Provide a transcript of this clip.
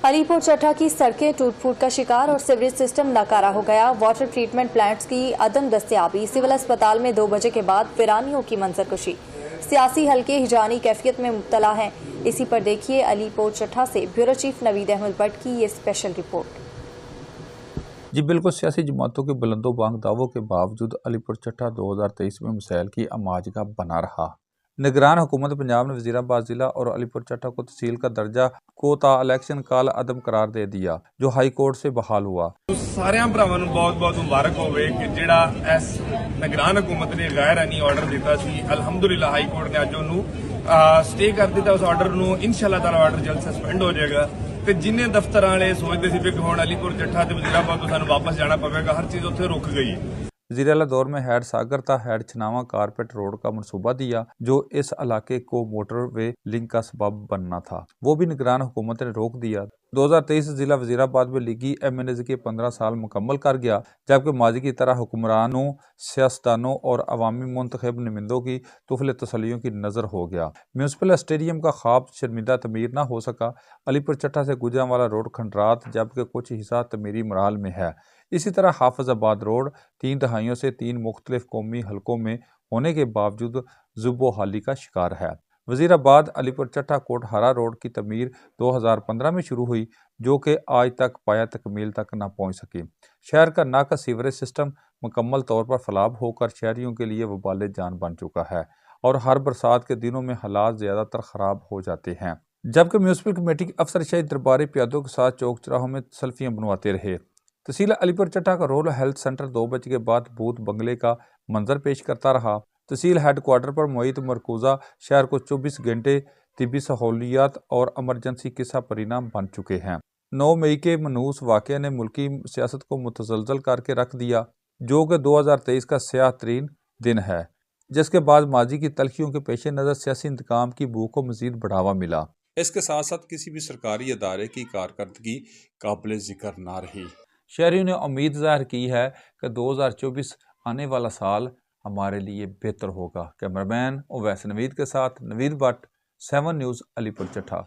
अलीपुर चट्टा की सड़कें टूट फूट का शिकार और सीवरेज सिस्टम नाकारा हो गया। वाटर ट्रीटमेंट प्लांट्स की अदम दस्तयाबी, सिविल अस्पताल में 2 बजे के बाद वीरानियों की मंजरकशी। सियासी हल्के हिजानी कैफियत में मुब्तला हैं। इसी पर देखिए अलीपुर चट्टा से ब्यूरो चीफ नवीद अहमद भट्ट की ये स्पेशल रिपोर्ट। जी बिल्कुल, सियासी जमातों के बुलंदोबांग दावों के बावजूद अलीपुर चट्टा 2023 में मसाइल की अमाज का बना रहा। निगरान हुकूमत पंजाब ने वजीराबाद जिला और अलीपुर चट्टा को तहसील का दर्जा को ता इलेक्शन काल अदम करार दे दिया, जो हाई कोर्ट से बहाल हुआ। सारे भरावां नूं बहुत बहुत मुबारक होवे कि जिहड़ा इस निगरान हुकूमत ने गैर आईनी ऑर्डर दिता सी, अलहमदुलिल्लाह हाई कोर्ट ने अज उहनूं स्टे कर दिता। उस ऑर्डर नूं इंशाअल्लाह ताला ऑर्डर जल्द सस्पेंड हो जाएगा। ਤੇ जिन्हें दफ्तर वाले सोचते थे कि हुण अलीपुर चट्टा ते वजीराबाद तो सानूं वापस जाना पवेगा, हर चीज़ उत्थे रुक गई है। वज़ीर-ए-आला दौर में हैड सागर ता हैड छनावा कारपेट रोड का मनसूबा दिया, जो इस इलाके को मोटरवे लिंक का सबब बनना था, वो भी निगरान हुकूमत ने रोक दिया। 2023 जिला वज़ीराबाद में लीगी MNAs के 15 साल मुकम्मल कर गया, जबकि माजी की तरह हुक्मरानों, सियासतदानों और अवामी मुंतखब नुमाइंदों की तुफल तसलियों की नज़र हो गया। म्यूनसिपल स्टेडियम का ख्वाब शर्मिंदा तमीर न हो सका। अलीपुर चट्टा से गुजरांवाला रोड खंडरात, जबकि कुछ हिस्सा तमीरी मराल में है। इसी तरह हाफिजाबाद रोड 3 दहाइयों से 3 मुख्तलिफ कौमी हलकों में होने के बावजूद ज़ुबो हाली का शिकार है। वज़ीराबाद अलीपुर चट्टा कोटहारा रोड की तमीर 2015 में शुरू हुई, जो कि आज तक पाया तकमील तक न पहुँच सकी। शहर का नाका सीवरेज सिस्टम मुकम्मल तौर पर फलाब होकर शहरियों के लिए वबाल जान बन चुका है और हर बरसात के दिनों में हालात ज़्यादातर ख़राब हो जाते हैं। जबकि म्यूनसिपल कमेटी के अफसरशाही दरबारी प्यादों के साथ चौक चौराहों में सेल्फियाँ बनवाते रहे। तहसील अलीपुर चट्टा का रूरल हेल्थ सेंटर 2 बजे के बाद बूथ बंगले का मंजर पेश करता रहा। तहसील हेडक्वार्टर पर मुईद मरकूज़ा शहर को 24 घंटे तिब्बी सहूलियात और एमरजेंसी किस्सा परिणाम बन चुके हैं। 9 मई के मनूस वाक़े ने मुल्की सियासत को मुतज़लज़ल करके रख दिया, जो कि 2023 का स्याह तरीन दिन है, जिसके बाद माजी की तलखियों के पेश नज़र सियासी इंतकाम की भूख को मज़ीद बढ़ावा मिला। इसके साथ साथ किसी भी सरकारी अदारे की कारकर्दगी काबिल ज़िक्र ना रही। शहरियों ने उम्मीद ज़ाहिर की है कि 2024 आने वाला साल हमारे लिए बेहतर होगा। कैमरामैन ओवैस नवीद के साथ नवीद भट्ट, 7 न्यूज़ अलीपुर चट्टा।